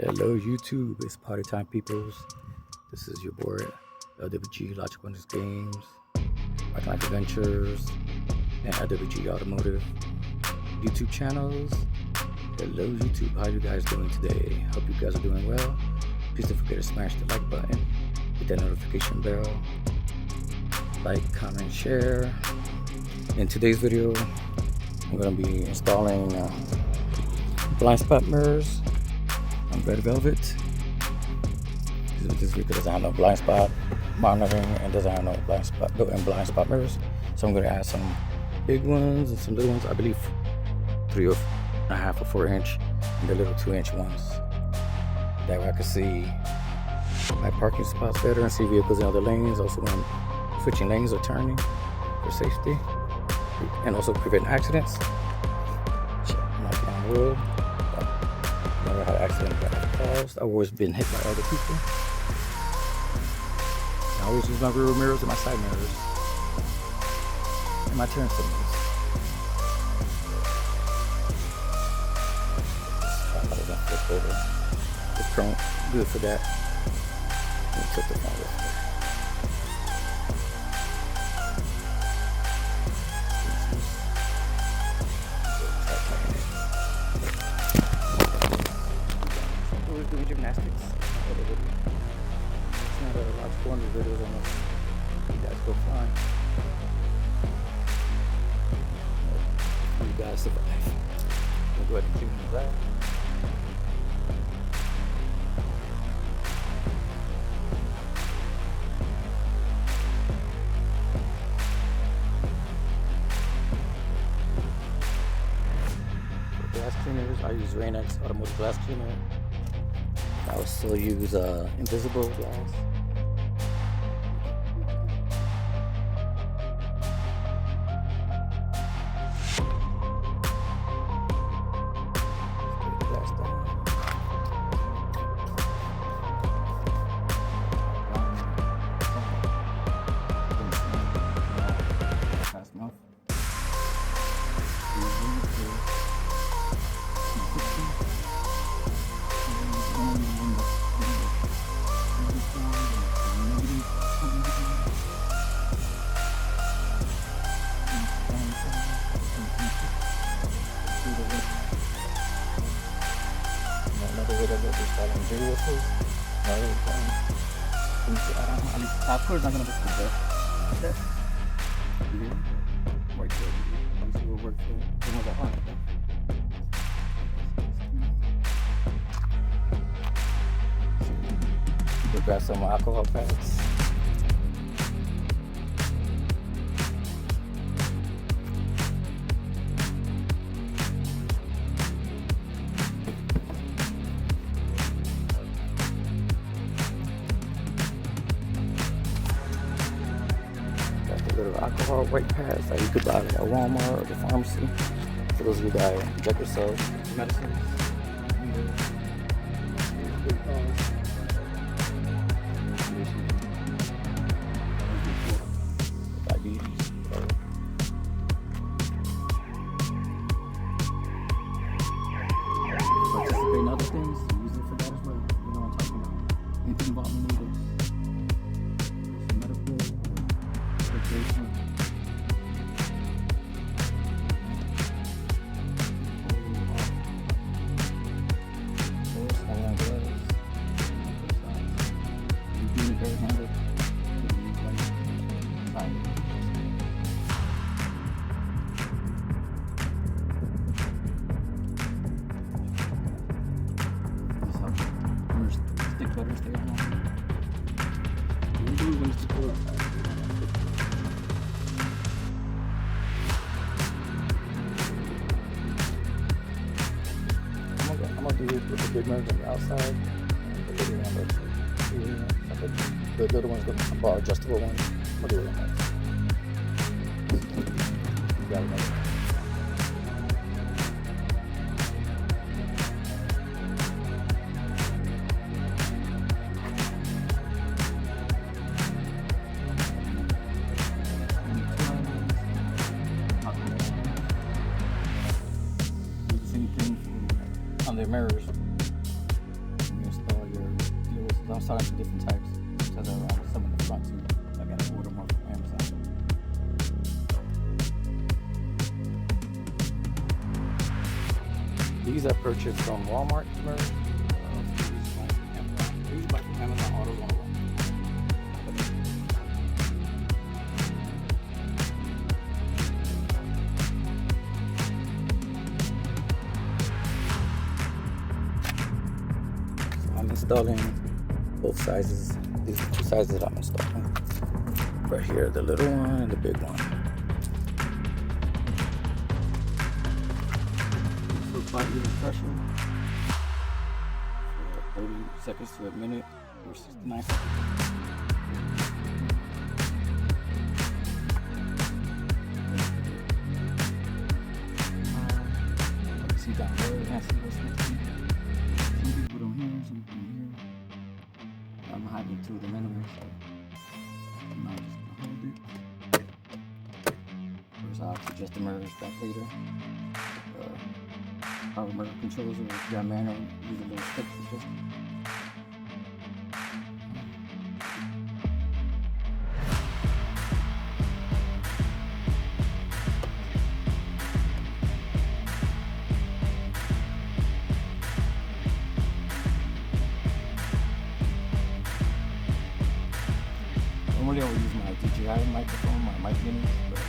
Hello YouTube, it's party time peoples. This is your boy LWG LogicalWonderz Games, Wagunlyfe Adventurez, and LWG Automotive YouTube channels. Hello YouTube, how you guys doing today? Hope you guys are doing well. Please don't forget to smash the like button, hit that notification bell, like, comment, share. In today's video, I'm going to be installing Blindspot mirrors on red velvet. This vehicle doesn't have no blind spot monitoring and doesn't have no built-in blind spot mirrors. So I'm going to add some big ones and some little ones. I believe 3.5 or 4 inch and the little 2-inch ones. That way I can see my parking spots better and see vehicles in other lanes. Also when I'm switching lanes or turning for safety and also prevent accidents. Check my down road. Never had an accident that I've caused. I've always been hit by other people. I always use my rear mirrors and my side mirrors and my turn signals. Flip over. It's chrome, good for that. Let me tilt the phone real quick. Doing gymnastics. It's not a LogicalWonderz videos on this. You guys go flying. You guys survive. We'll go ahead and clean these out. For glass cleaners, I use Rain-X automotive glass cleaner. I also use invisible glass. Afterwards, I'm going to put this there. Right there. This will work for the ones that aren't. We'll grab some alcohol pads. Little alcohol white pads that you could buy at Walmart or the pharmacy. For those of you that inject yourself medicine. Diabetes. Participate in other things, use it for that as well. You know what I'm talking about. Anything involving needles. Medical. Stick better, stay on. Usually when it's cool. I'm gonna do it with the big mirrors on the outside, and the little one the little one's gonna be adjustable one. I'll do it on that. You got it. Same thing on the mirrors. I'm starting some different types. Because I have some in the front too. I gotta order more from Amazon. These I purchased from Walmart. These buy from Amazon Auto 101. I'm installing both sizes. These are the two sizes that I'm installing. Right here, the little one and the big one. For 5 unit pressure. For 30 seconds to a minute or 69 seconds. You can see down there, you can't see what's next to me. Some people don't hear, some people hear. I'm hiding two of them anyway, so I'm not just gonna hold it. First, I'll adjust the mirrors back later. Power mirror controls, or if you got manual, use a little stick to adjust it. Normally I would use my DJI microphone, my mic minis, but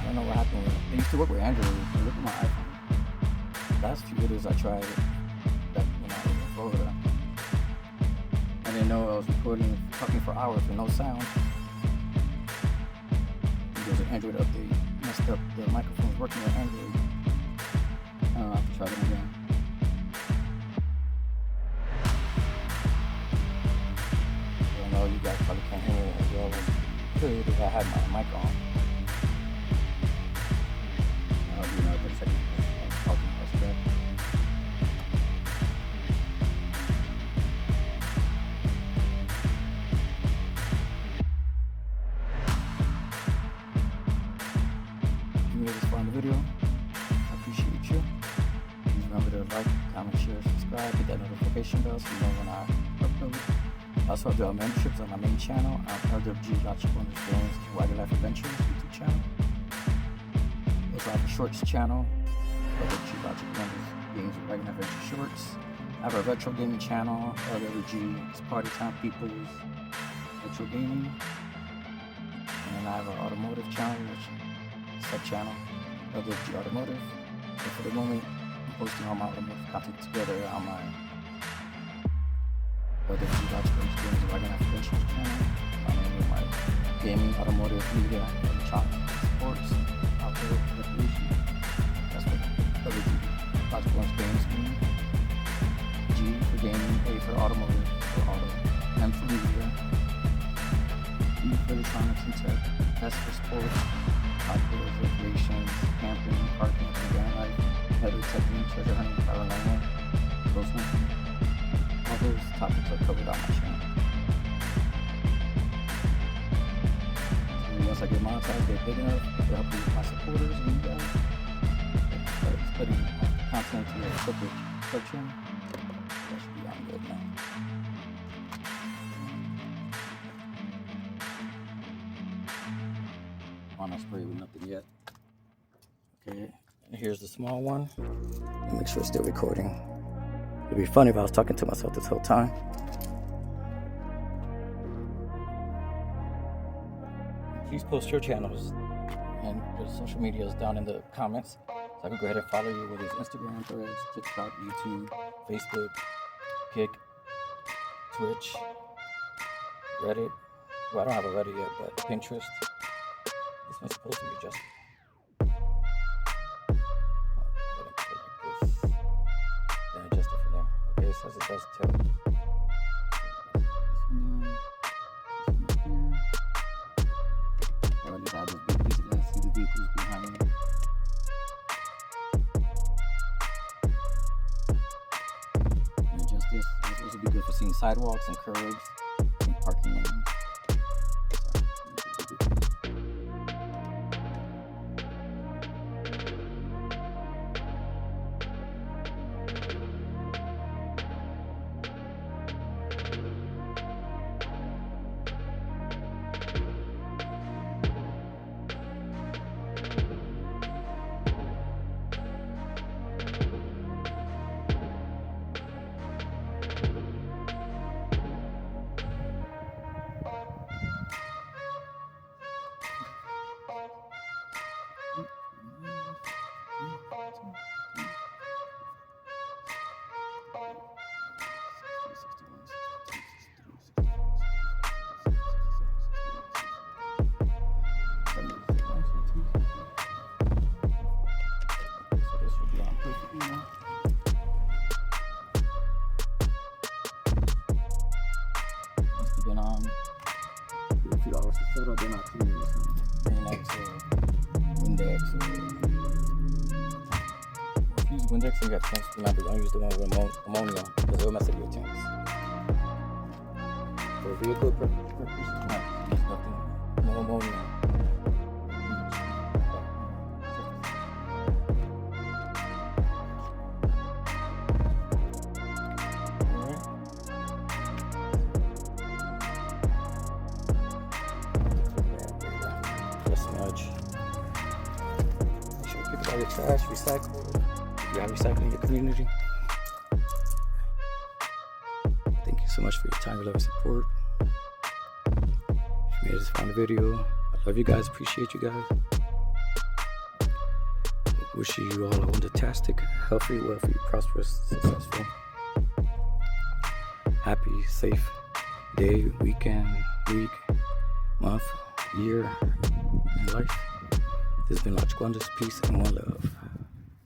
I don't know what happened with it. They used to work with Android, and look at my iPhone. Last few videos I tried back when I was in Florida. I didn't know I was talking for hours with no sound. There's an Android update, messed up the microphone's working with Android. I don't know, I have to try them again. You guys probably can't hear it as well as could if I had my mic on. I'll do another 30 seconds of talking about that. If you made this far in the video, I appreciate you. Please remember to like, comment, share, subscribe, hit that notification bell so you know when I upload. Also, I do memberships on my main channel, LogicalWonderz Games and Wagunlyfe Adventurez YouTube channel. Also, I have a shorts channel, LogicalWonderz Games and Wagunlyfe Adventure Shorts. I have a retro gaming channel, LWG, it's Party Time People's Retro Gaming. And I have an automotive channel, which is a sub-channel, LWG Automotive. So for the moment, I'm posting all my automotive content together on my LogicalWonderz Games and Wagunlyfe Adventurez channel. I name my gaming, automotive, media, electronics, sports, outdoor, recreation. That's what LogicalWonderz Games mean. G for gaming, A for automotive, for auto, M for media, E for electronics and tech, S for sports, outdoors, recreation, camping, parking, and van life, header technique, treasure hunting, paranormal, ghost hunting. All those topics are covered on my channel. And once I get monetized, get big enough, to help you with my supporters and you guys. Start putting content to your subscription. That should be on good now. On a spray with nothing yet. Okay, and here's the small one. Make sure it's still recording. It'd be funny if I was talking to myself this whole time. Please post your channels and your social medias down in the comments so I can go ahead and follow you, whether it's Instagram, Threads, TikTok, YouTube, Facebook, Kick, Twitch, Reddit. Well, I don't have a Reddit yet, but Pinterest. This one's supposed to be adjusted. As it does too. I already have those big pieces. I see the vehicles behind me. And adjust this. This will be good for seeing sidewalks and curbs and parking lanes. If you use Windex, you got tanks. Remember, don't use the one with ammonia because it'll mess up your tanks. For vehicle purposes, use nothing, no ammonia. Smudge. Make sure you keep all your trash recycled. You have recycling in your community. Thank you so much for your time, your love, and support. If you made it this far in the video, I love you guys, appreciate you guys. Wishing you all a fantastic, healthy, wealthy, prosperous, successful, happy, safe day, weekend, week, month, year, and life. This has been LogicalWonderz. Peace and one love.